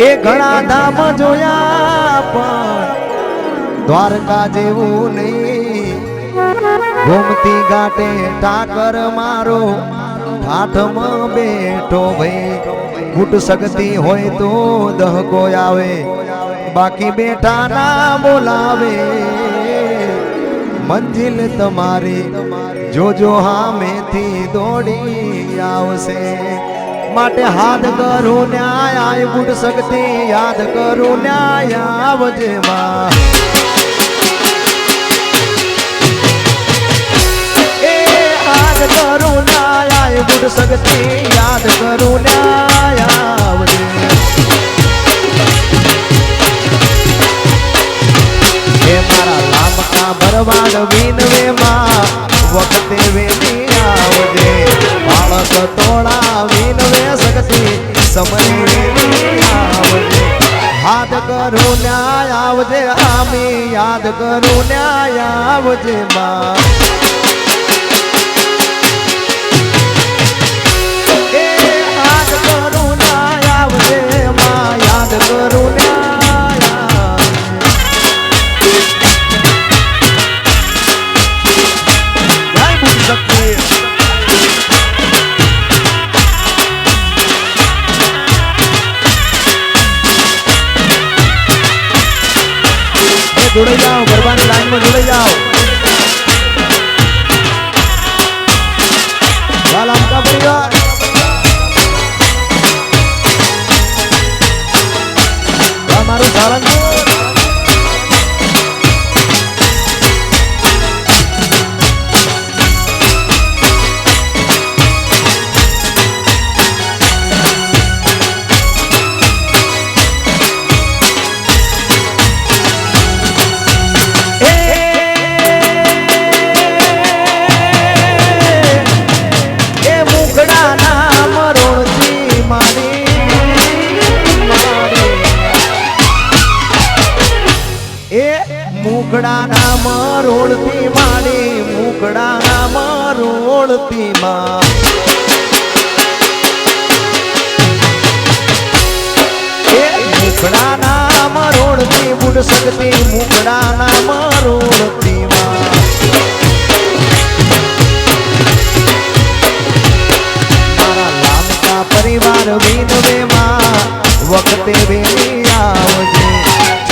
એ ઘણા ધામ જોયા પણ દ્વારકા જેવું નહીં. ગોમતી ઘાટે ઠાકર મારો ઠાઠમાં બેઠો ભાઈ. ઘૂટ સગતી હોય તો દહકો આવે, બાકી બેઠા ના બોલાવે. મંજિલ તમારી જોજો હામેથી દોડી આવશે. માટે હાથ કરું ન્યાય આય બુટ શક્તિ યાદ કરું ન્યાય આવજે માં. એ હાથ કરું ન્યાય આય બુટ શક્તિ યાદ કરું ન્યાય આવજે. એ મારા લામકા ભરવાડ વિનવે માં વખતે વેની આવજે. બાળક તોડા વિનવે શક્તિ સમય આવજે. હાથ કરું ન્યાય આવજે આમી યાદ કરું ન્યાય આવજે માં. એ હાથ કરું ન્યાય આવજે માં યાદ કરું ન્યાય જોડાઈ જાઓ. ગરબાની લાઈનમાં જોડાઈ જાઓ. લામકા પરિવાર મારું સારંગપુર. મુકડાના મરોડથી માડી મુકડાના મરોડથી માં. એ મુકડાના મરોડથી બુડ શક્તિ મુકડાના મરોડથી માં. મારા લામકા પરિવાર વિનવે માં વખતે વેલી આવજે.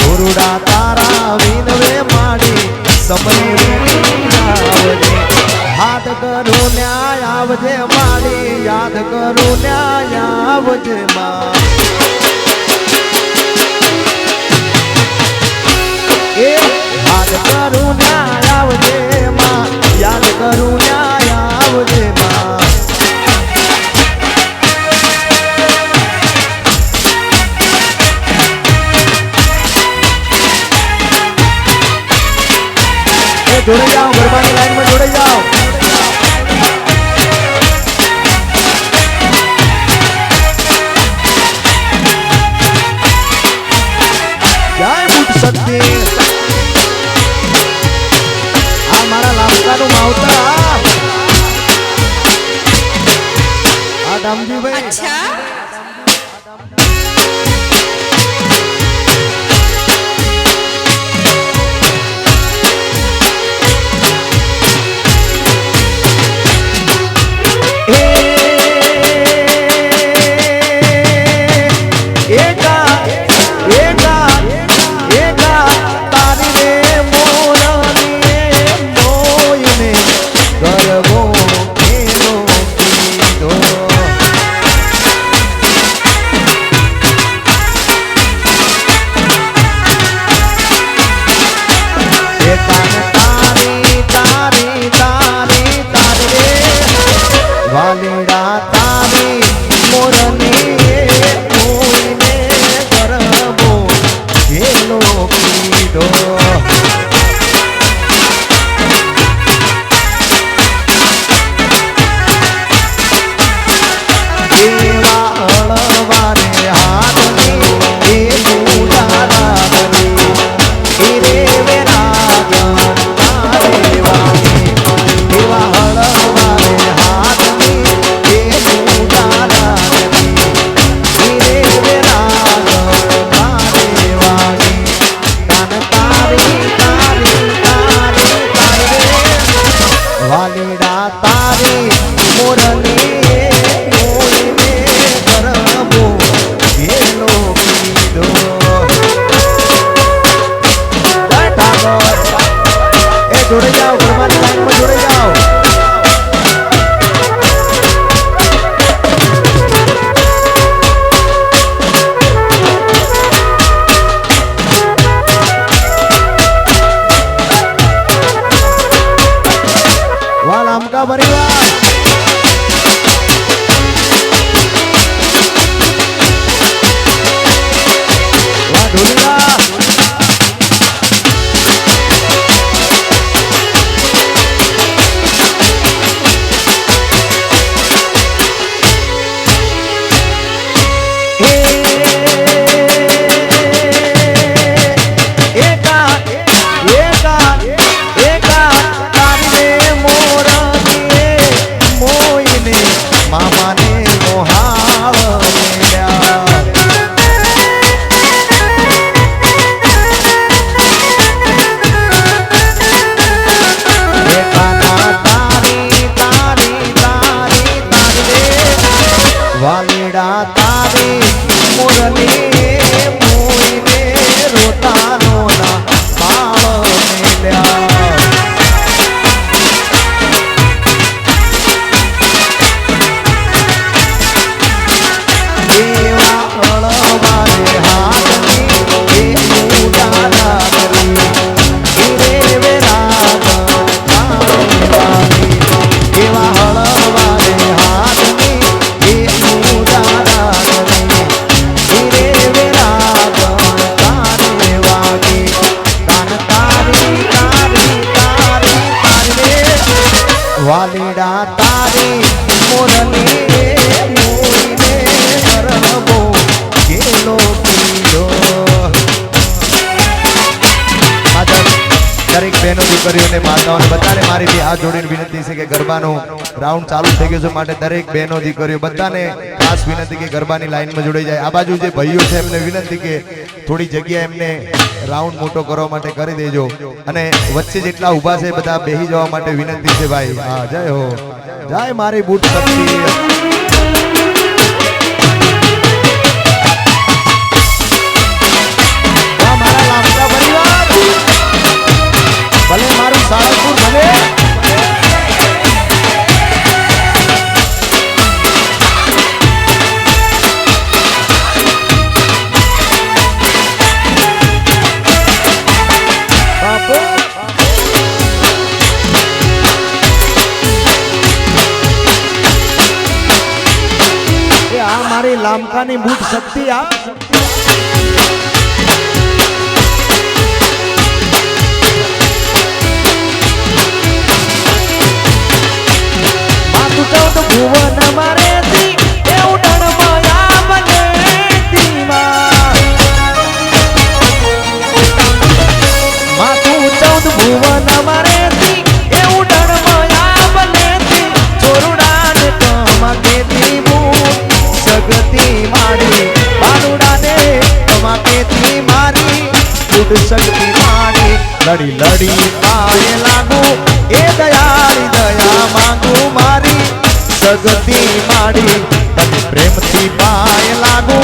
ચોરુડા તારા વિનવે માડી સમય આવજે. હાથ કરું ન્યાય આવજે માડી યાદ કરું ન્યાય આવજે માં. એ હાથ કરું ન્યાય આવજે માં યાદ કરું ન્યાય આવજે માં. જોડાઈ જાઓ. ગરબાની લાઈનમાં જોડાઈ જાઓ. જય બુટ શક્તિ. આ મારા લામકાનું માવતર આ દામજીભાઈ. અચ્છા ઢોલિયા વાલીડા તારી મુરલી મોઈને રોતાનો ના બાળ મેલ્યા દેવા હળવારે હાથની એ ઉડાના કરી હીરે વેરાગણ તારી વાલી દેવા હળવારે હાથની વાલીડા તારી મોરલી મોઈને કરવો ગેલો પીલો દરેક બહેનો દીકરીઓને માતાઓને બધાને મારી હાથ જોડીને વિનંતી છે કે ગરબાનું રાઉન્ડ ચાલુ થઈ ગયું છે માટે દરેક બહેનો દીકરીઓ બધાને ખાસ વિનંતી કે ગરબાની લાઈનમાં જોડાઈ જાય. આ બાજુ જે ભાઈઓ છે એમને વિનંતી કે થોડી જગ્યા એમને રાઉન્ડ મોટો કરવા માટે કરી દેજો અને વચ્ચે જેટલા ઊભા છે બધા બેસી જવા માટે વિનંતી છે ભાઈ. હા જય હો જય મારી બૂટ શક્તિ. ભલે મારું સાળંગપુર ભલે આ મારી લામકાની બૂટ શક્તિ આ ભુવન મારેતી એવું ડણમયા બનેતી માતું 14 ભુવન મારેતી એવું ડણમયા બનેતી છોરુડાને કમાકેતી બૂટ સગતી માડી બાનુડાને કમાકેતી મારી બૂટ શક્તિ માડી લડી લડી પાયે લાગુ એ દયાળી દયા માંગુ મારી સગતી માડી તને પ્રેમથી પાય લાગુ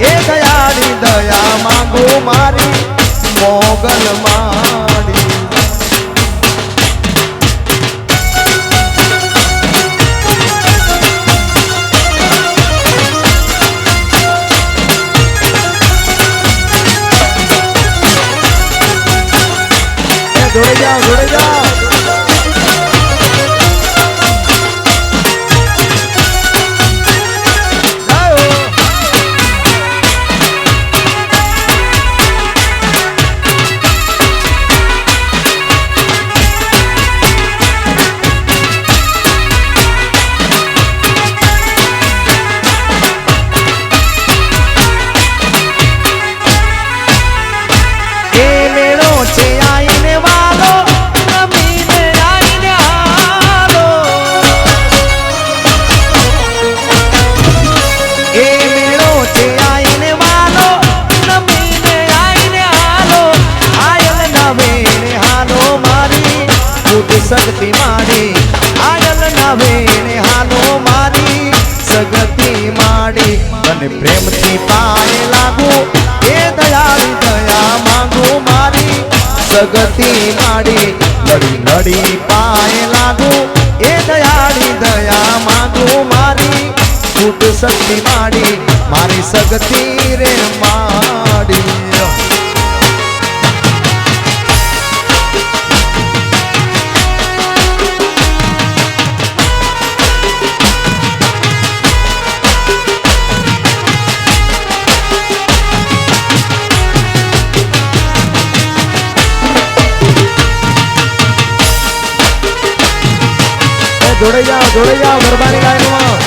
એ દયાળી દયા માંગુ મારી મોગલ માડી જોડે જાઓ જોડે જાઓ સગતી માડી આયલ નાવેને હાલો મારી સગતી માડી તને પ્રેમથી પાયે લાગુ એ દયાળી દયા માંગુ મારી સગતી માડી લડી લડી પાયે લાગુ એ દયાળી દયા માંગુ મારી ફૂટ શક્તિ માડી મારી સગતી રે માડી જોડે જાઓ ગરબાની લાઈનમાં.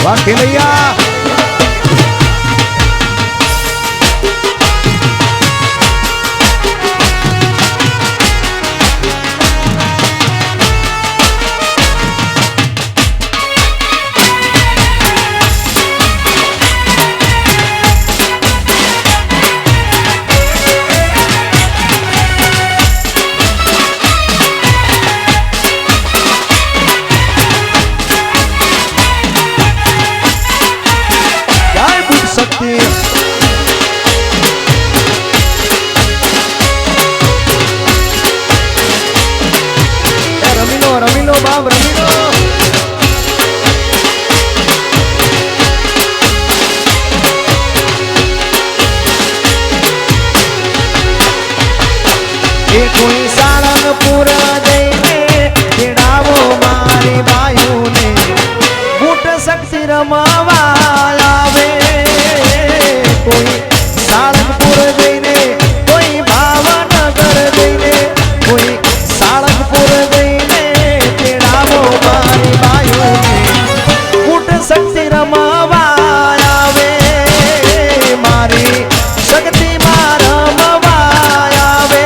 વાહ ભૈયા રમીલો બાપ રમીલો. એ કોઈ સાળંગપુર જઈને તેડાવો મારી બાયુને બૂટ શક્તિ રમાવા આવે. કોઈ સાળંગપુર જઈને કોઈ ભાવનગર જઈને કોઈ સાળંગપુર જઈને તેડાવો મારી બાયુને બૂટ શક્તિ રમાવા આવે. મારી શક્તિમાં રમવા આવે.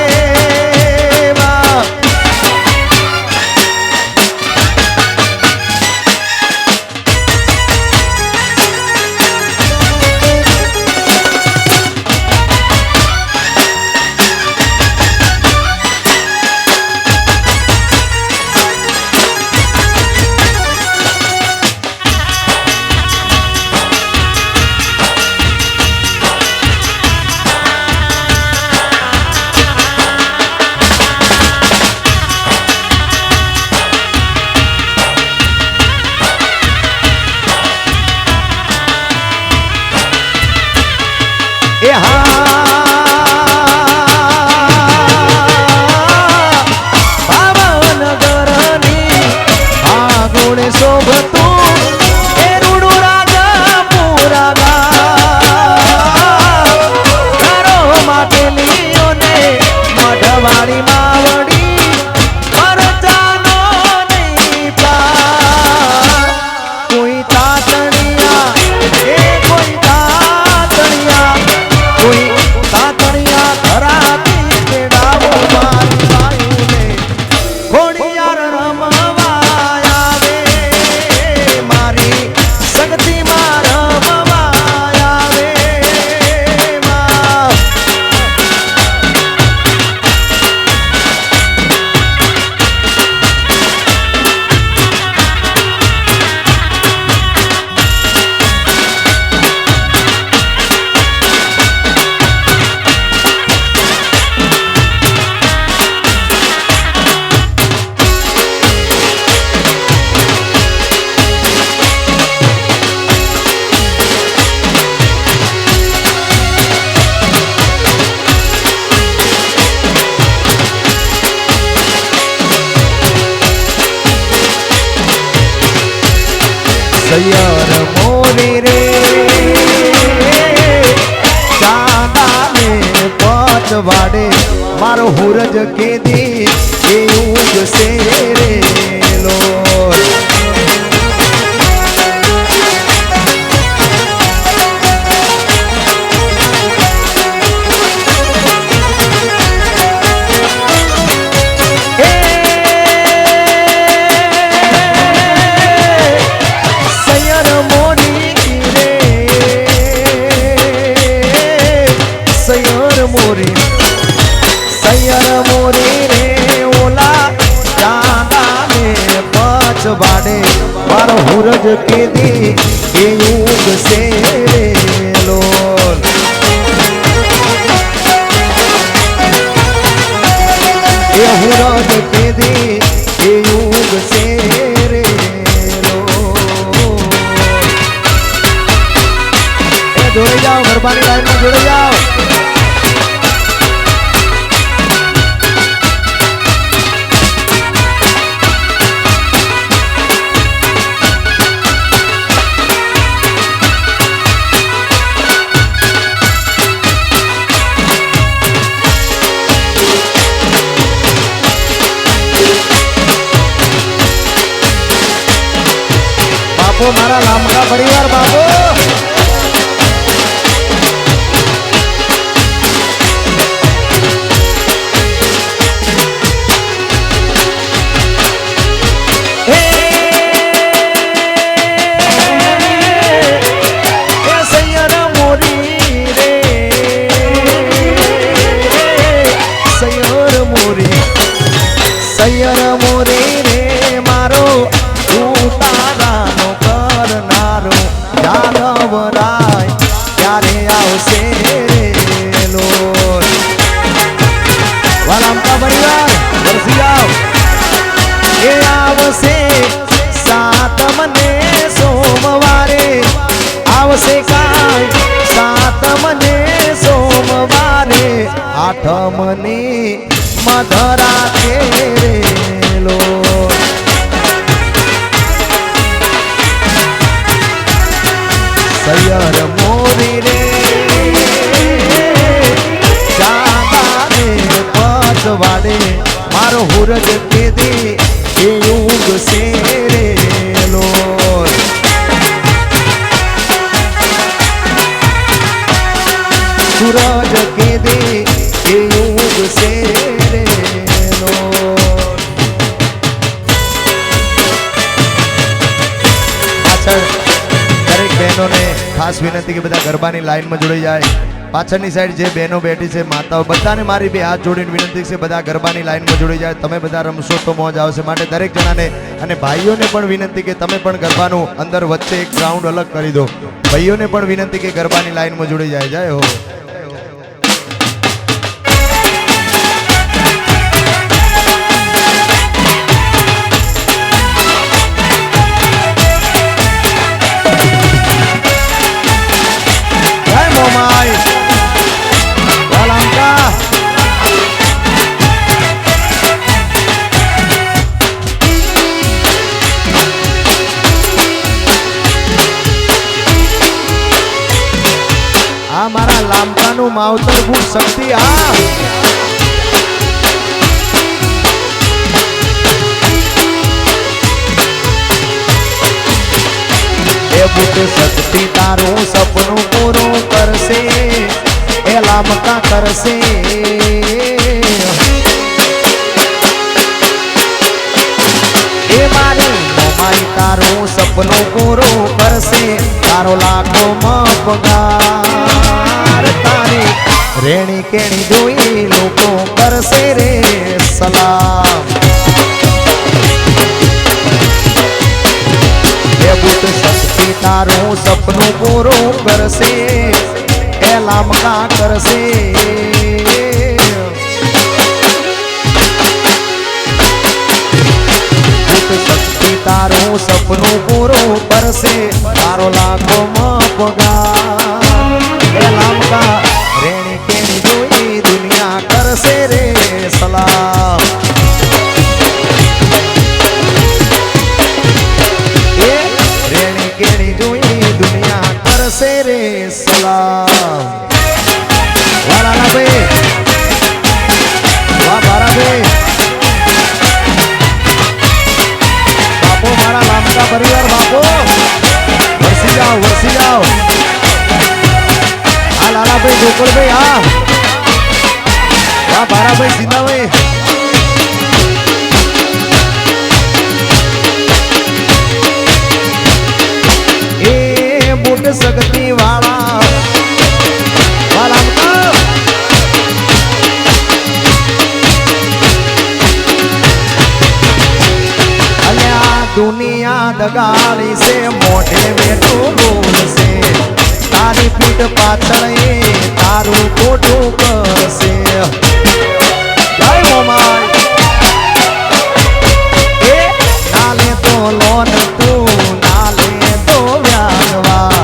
સૈયર મોરી રે ચાંદાને પતવાડે મારો હુરજ કેદી એવું જ શેરેલો. સૈયર મોરી રે ઓલા ચાંદાને પછવાડે મારો હુરજ કેદી એ યુગ શેરેલો. એ હુરજ કેદી એ યુગ શેરેલો. એ જોડે જાઓ ગરબાની લાઈનમાં જોડે જાઓ. બાપુ મારા લાંબા પરિવાર બાપુ સૈયર મોરી રે મારો ઉતારાનો કરનારો યાદવરાય ક્યારે આવશે રે લોલ વાલામકા પરિવાર વરસી આવ એ આવશે સાતમને સોમવારે આવશે કાય સાતમને સોમવારે આઠમની મધરા કેરેલો સૈયર મોરી રે ચાંદાને પચવાડે મારો હુરજ કેદી એ યુગ શેરેલો સૂરજ કેદી એ યુગ શેરેલો પાછળ દરેક બહેનોને ખાસ વિનંતી કે બધા ગરબાની લાઈનમાં જોડાઈ જાય પાછળની સાઈડ જે બહેનો બેઠી છે માતાઓ બધાને મારી બે હાથ જોડીને વિનંતી છે બધા ગરબાની લાઈનમાં જોડાઈ જાય તમે બધા રમશો તો મોજ આવશે માટે દરેક જણાને અને ભાઈઓને પણ વિનંતી કે તમે પણ ગરબાનું અંદર વચ્ચે એક ગ્રાઉન્ડ અલગ કરી દો ભાઈઓને પણ વિનંતી કે ગરબાની લાઈનમાં જોડાઈ જાય જય હો મારા લાંબાનું માવતર ગુણ શક્તિ આ એ બુટ શક્તિ તારું સપનું પૂરું કરશે એ લાંબકા કરશે એ મારી મોમાઈ તારું સપનું પૂરું કરશે તારો લાખોમાં પગાર તારી રેણી કેણી જોઈ લોકો કરશે રે સલામ એ બુટ શક્તિ તારું સપનું પૂરું કરશે એ લાંબકા કરશે શક્તિ તારું સપનું પૂરું કરશે તારો લાખોમાં પગાર એ લાંબકા રેણી કેણી જોઈ દુનિયા કરશે રે સલામ એ રેણી કેણી જોઈ દુનિયા કરશે રે સલામ વાલા ભાઈ વાહ બારા ભાઈ મારા લાંબા પરિવાર બાપો વરસી જાઓ આ લાલાભાઈ ગોકળભાઈ આ વાહ ભારાભાઈ સીધાભાઈ એ બુટ શક્તિ વાળા લાંબા દુનિયા દગાડી છે મોઢે બેઠું બોલશે તારી પીઠ પાછળ એ તારું ખોટું કરશે જય મોમાઈ એ નાલે તો લોન તું નાલે તો વ્યાજવા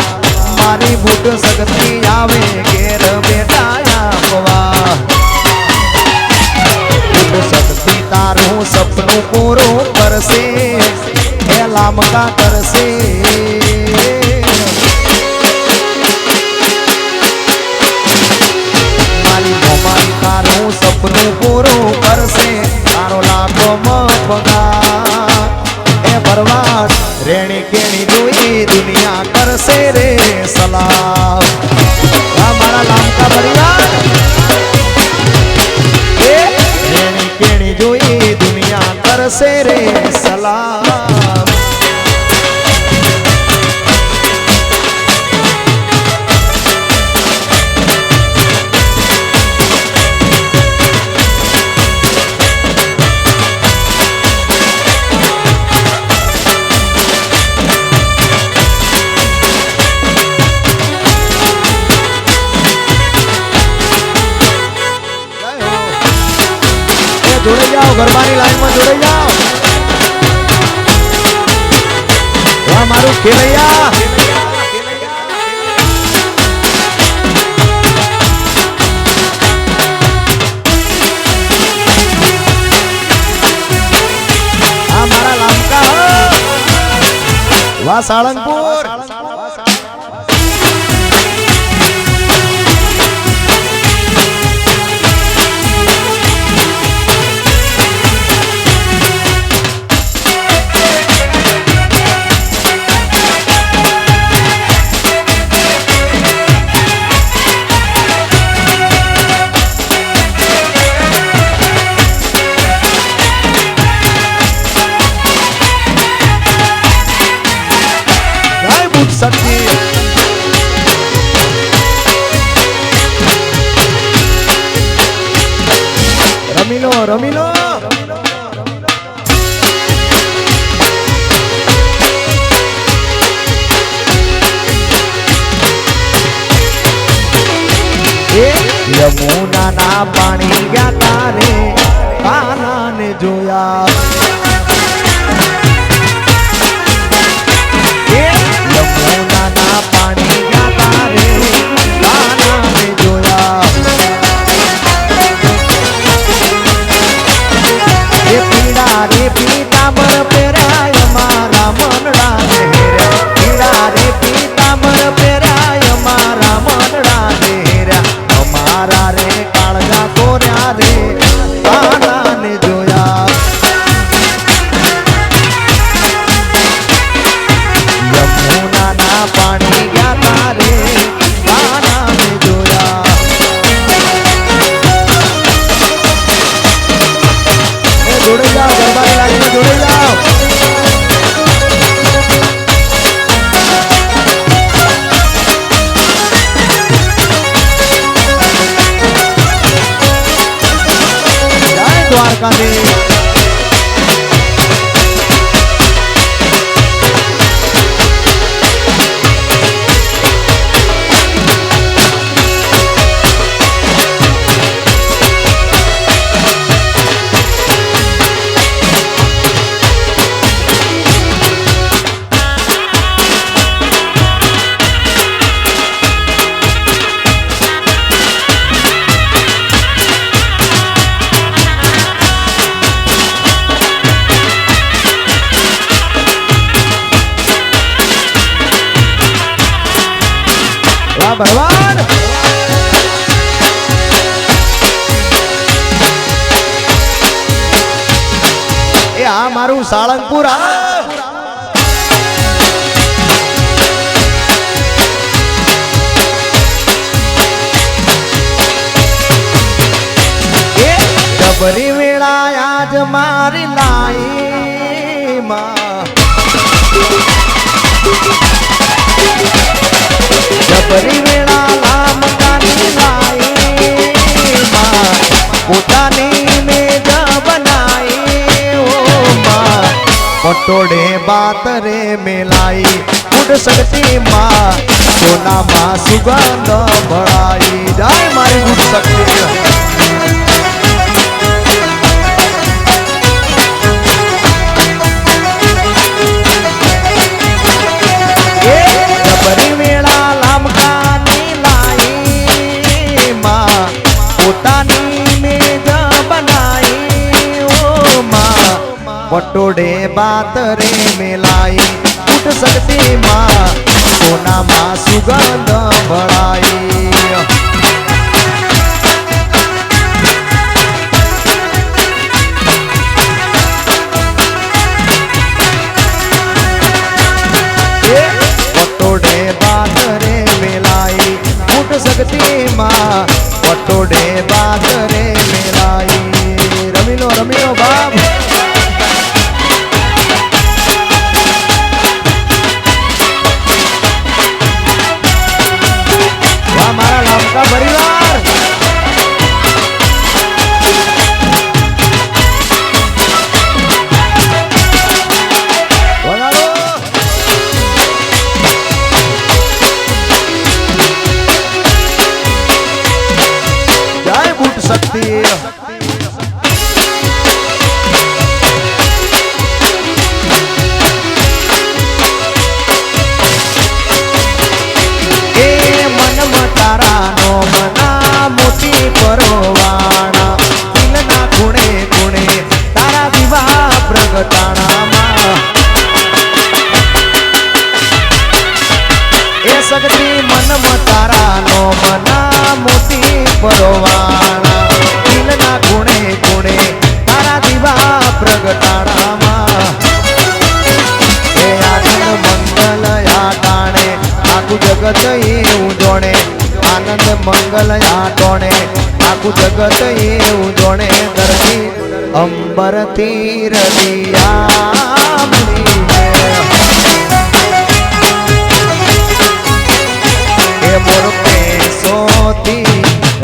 મારી બુટ શક્તિ આવે ઘેર બેટા આપવા બુટ શક્તિ તારું સપનું પૂરું કરશે લાંબકા કરશે મારી મોમાઈ તારું સપનું પૂરું કરશે તારો લાખોમાં પગાર એ ભરવાડ રેણી કેણી જોઈ દુનિયા કરશે રે સલામ અમારા લામકા પરિવાર કેણી કેણી જોઈ દુનિયા કરશે રે સલામ જોડે જાઓ ગરબાની લાઈનમાં જોડે જાઓ વાહ મારું ખેલૈયા આ મારા લામકા વાહ સાળંગપુર શક્તિ રમીલો રમીલો યમુના ના પાણી ગયા તારે કાના ને જોયા યમુના ના પાણી ગયા તારે કાના ને જોયા એ પીડા રે પીતાંબર પહેરાય મારા મનડા ને હેર્યા પીડા રે પીતાંબર પહેરાય મારા મનડા ને હેર્યા અમારા રે કાળજા કોર્યા રે કાના ને જોયા યમુના ના પાણી ગયા તારે કાના ને જોયા એ જોડે જાઓ ગરબાની લાઈનમાં જોડે જાઓ જય દ્વારકાધીશ ભગવાન એ આ મારું સાળંગપુર ડબરી વેળા આજ મારી લાઈ માં ડબરી વેળા લામકાની લાઈ માં પોતાની મેજ બનાઈ ઓ માં પટોડે બાતરે મેલાઈ ઉડ શક્તિ માં સોનામાં સુગંધ ભળાઈ જાય મારી ઉડ શક્તિ પટોડે બાતરે મેલાઈ ઉઠ શક્તિ માં સોનામાં સુગંધ ભળાઈ પ્રગટાણામાં એ શક્તિ મનમાં તારાનો મના મોતી પરોવાણા દિલના ગુણે ગુણે તારા દીવા પ્રગટાણામાં એ આનંદ મંગલ આટાણે આખું જગત એવું જોણે આનંદ મંગલ આટોણે આખું જગત એવું જોણે ધરતી અંબરથી રડિયા એ મોર પેશોથી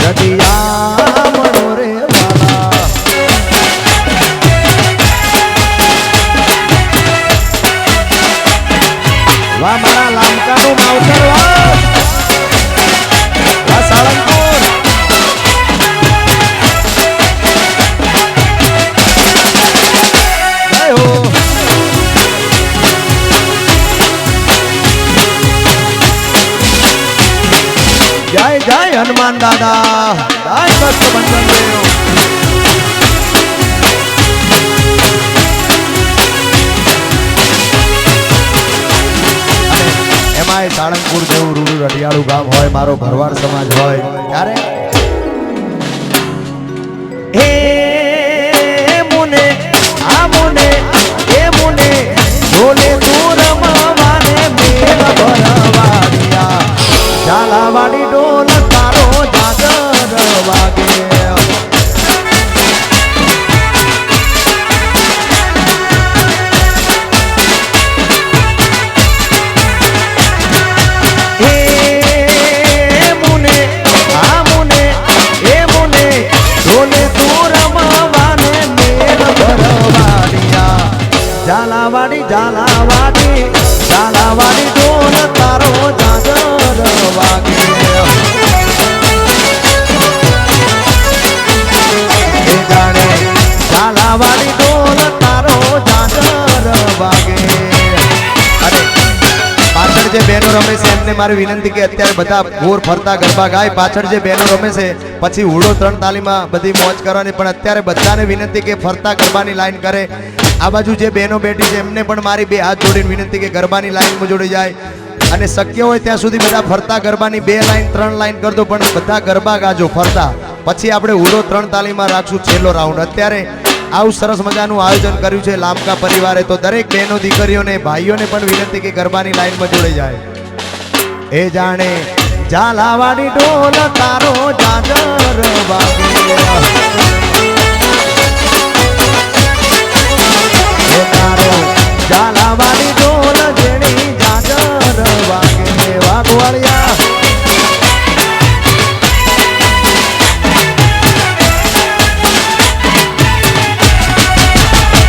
રડિયા મણો રે વાલા વાહ મારા લામકાનું માવતર વાહ સાળંગપુર જય હો જય જય હનુમાન દાદા જય કષ્ટભંજન દેવ એમાંય સાળંગપુર જેવું રૂડું રડિયાળું ગામ હોય મારો ભરવાડ સમાજ હોય ત્યારે હે મુને આ મુને એ મુને ઢોલે તું રમવાને મેલ ભરવાડિયા ઝાલાવાડી ઢોલ તારો જાગર વાગે ઝાલાવાડી ઝાલાવાડી ઝાલાવાડી ઢોલ તારો જાગર વાગે એ જાણે ઝાલાવાડી ઢોલ તારો જાગર વાગે અરે પાછળ જે બહેનો રમે છે એમને મારી વિનંતી કે અત્યારે બધા ગોર ફરતા ગરબા ગાય પાછળ જે બહેનો રમે છે પછી હુડો 3 તાલીમાં બધી મોજ કરવાની પણ અત્યારે બધાને વિનંતી કે ફરતા ગરબાની લાઈન કરે આ બાજુ જે બહેનો બેઠી છે એમને પણ મારી 2 હાથ જોડીને વિનંતી કે ગરબાની લાઈનમાં જોડી જાય અને શક્ય હોય ત્યાં સુધી બધા ફરતા ગરબાની 2 લાઈન 3 લાઈન કરતો પણ બધા ગરબા ગાજો ફરતા પછી આપણે હુડો 3 તાલીમાં રાખશું છેલ્લો રાઉન્ડ અત્યારે આવું સરસ મજાનું આયોજન કર્યું છે લામકા પરિવારે તો દરેક બહેનો દીકરીઓને ભાઈઓને પણ વિનંતી કે ગરબાની લાઈનમાં જોડાઈ જાય એ જાણે ઝાલાવાડી ઢોલ તારો જાગર વાગે તારો ઝાલાવાડી ઢોલ જેણી જાગર વાગે વાઘવાળિયા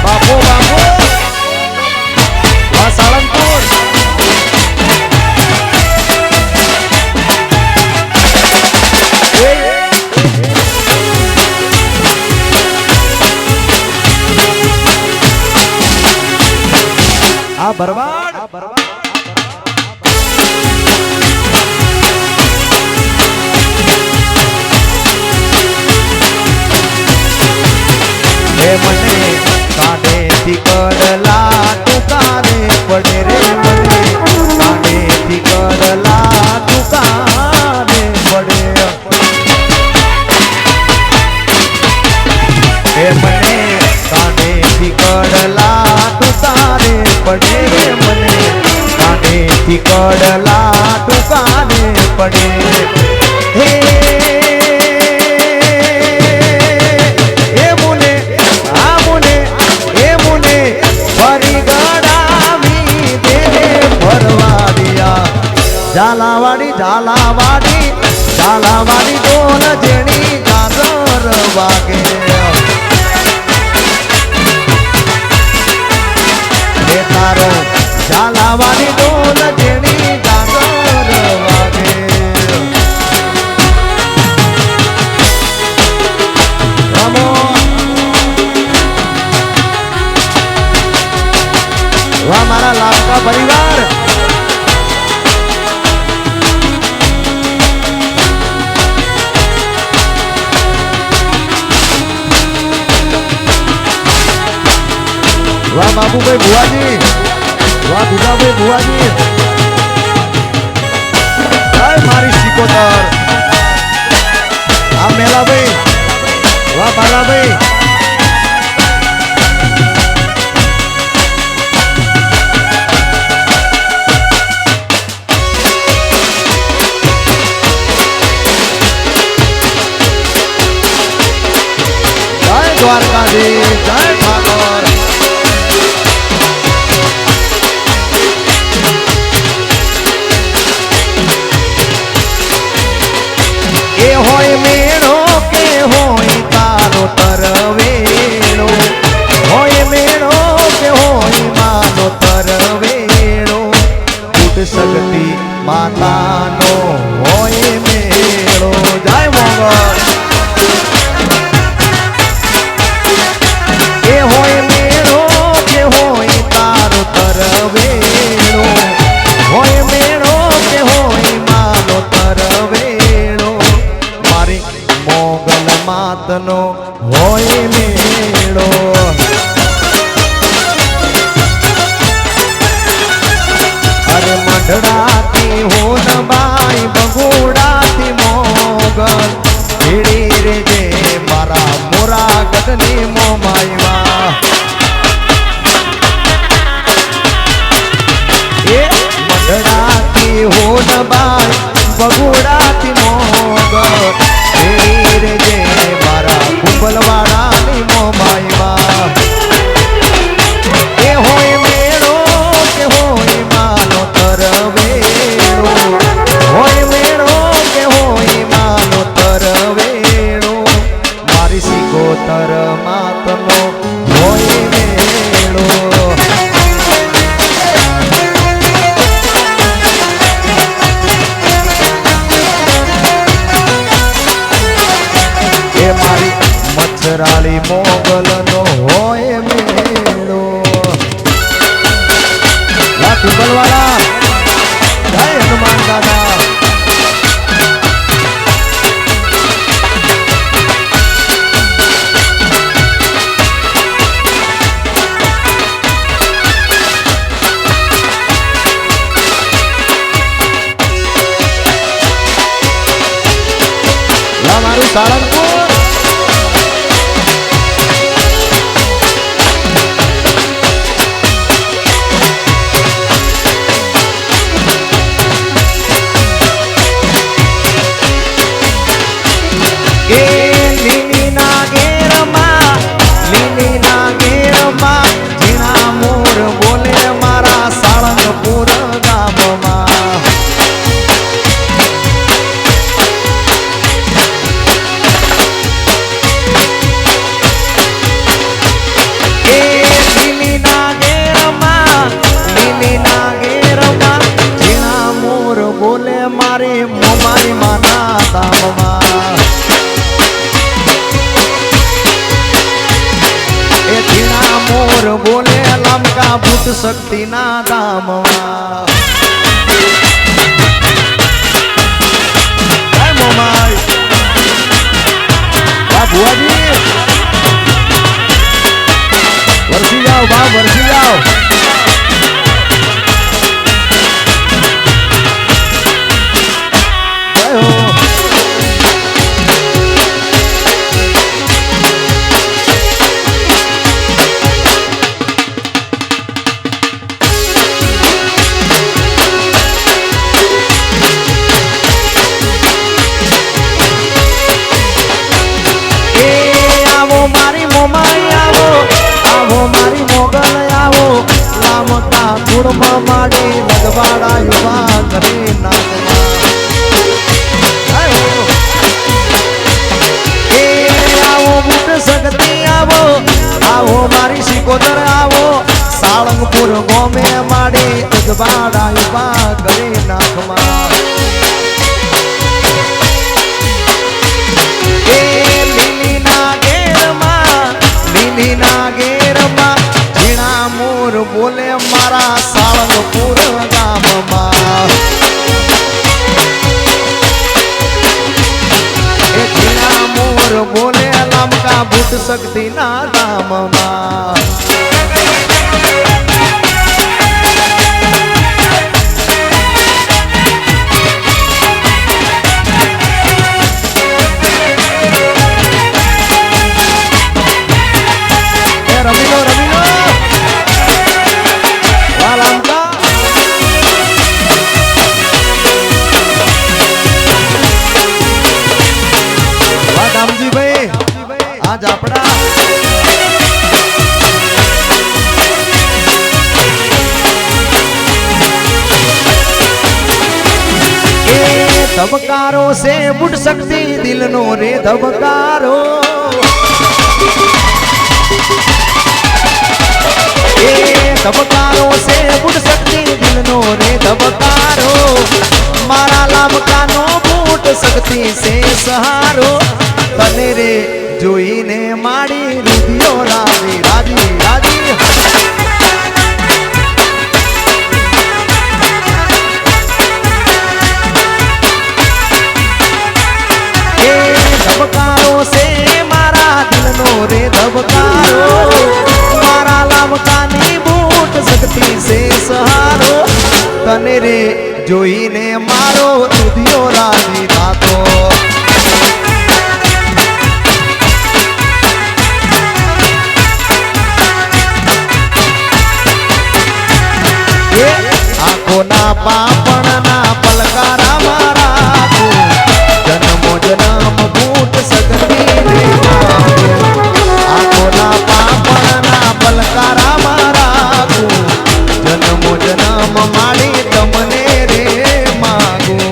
બાપો બાપો આ સાળંગપુર આ ભરવાડ હે મને કાઢેથી કડલા તુકારે પડે રે મને કાઢેથી કડલા તુકારે પડે હે મને કાઢેથી કડલા તુકારે પડે રે મને કાઢેથી કડલા તુકારે પડે હે ઝાલાવાડી ઝાલાવાડી ઝાલાવાડી ઢોલ જેણી જાગર વાગે એ તારો ઝાલાવાડી ઢોલ જેણી જાગર વાગે રમો વાહ મારા લામકા પરિવાર વાહ બાબુભાઈ ભુવાજી, વાહ ભુગાભાઈ ભુવાજી, મારી સિકોતર, આ મેલાભાઈ, વાહ બાલાભાઈ, જય દ્વારકાધીશ, જય ઠાકોર. એ હોય મેળો કે હોય તારો તરવેળો, હોય મેળો કે હોય માનો તરવેળો, કૂટ શક્તિ માતાનો હોય મેળો. જય મોગલ. એ હોય મેળો કે હોય તારો તરવેળો, હોય મેળો કે હોય માનો તરવેળો, મોગલ માતનો હોય મેળો. અરે મંડળાથી હોનબાઈ બગોડાથી મોગલ ભીડી રે જે મારા મોરા ગઢની મોમાઈમાં. એ મંડળાથી હોનબાઈ બગોડાથી મોગલ રે જે મારા કુંભલવાડાની મોમાઈમાં. એ હોય મેળો કે હોય માનો તરવેળો, હોય મેળો કે હોય માનો તરવેળો, મારી સિકોતર માતનો હોય મેળો. મારી મચ્છરાળી મોગલનો હોય મેળો. કુંભલવાડા, જય હનુમાન દાદા. મારું સાળંગપુર. ઝીણા મોર બોલે મારા સાળંગપુર ગામમાં. એ લીલીના ઘેરમાં ઝીણા મોર બોલે મારી મોમાઈ માના ધામમાં. એ ઝીણા મોર બોલે લમકા ભૂત શક્તિના ધામમાં. જય મોમાઈ, વાહ ભુવાજી, વરસી જાઓ બાપ, વરસી જાઓ. જય હો. કુળમાં માડી લગવાડા યુવા કરે નાખમાં. એ આવો બુટ શક્તિ આવો, આવો મારી સિકોતર આવો, સાળંગપુર ગોમે માડી લગવાડા યુવા કરે નાખમાં. એ લીલીના ઘેરમાં ઝીણા મોર બોલે મારા સાળંગપુર ગામમાં. એ ઝીણા મોર બોલે લમકા ભૂત શક્તિના ધામમાં. ધબકારો છે બુટ શક્તિ દિલનો રે ધબકારો એ ધબકારો છે બુટ શક્તિ દિલનો રે ધબકારો મારા લામકાનો બુટ શક્તિ છે સહારો તને રે જોઈને માડી રૂપિયો રાજી રાજી રાજી ધબકારો છે મારા દિલનો રે ધબકારો મારા લામકાની બૂટ શક્તિ છે સહારો તને રે જોઈને મારો રુધિયો રાજી થાતો આંખોના પાપણના પલકારા મારા જન્મો જન્મ બૂટ શક્તિ રે આંખોના પાપણના પલકારા મારા જન્મો જન્મ માડી તમને રે માગું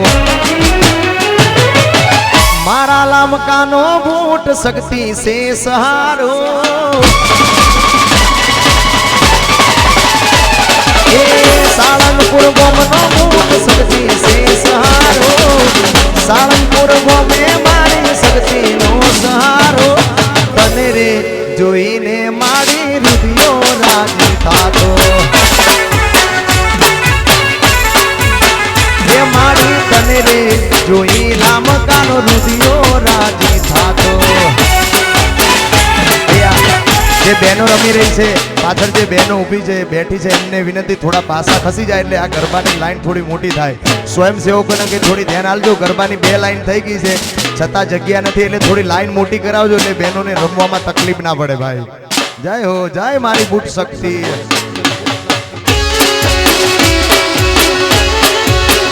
મારા લામકાનો બૂટ શક્તિ છે સહારો સાળંગપુર ગોમનો બૂટ શક્તિ છે સહારો સાળંગપુર ગોમે મારી શક્તિનો સહારો તને રે જોઈને મારી રુધિયો રાજી થાતો એ મારી તને રે જોઈ લામકાનો રુધિયો રાજી થાતો જે બહેનો રમી રહી છે પાછળ જે બહેનો ઊભી છે બેઠી છે એમને વિનંતી થોડા પાસા ખસી જાય એટલે આ ગરબાની લાઈન થોડી મોટી થાય સ્વયંસેવકોને કે થોડી ધ્યાન આલજો ગરબાની 2 લાઈન થઈ ગઈ છે છતાં જગ્યા નથી એટલે થોડી લાઈન મોટી કરાવજો એટલે બહેનોને રમવામાં તકલીફ ના પડે ભાઈ જય હો જય મારી બુટ શક્તિ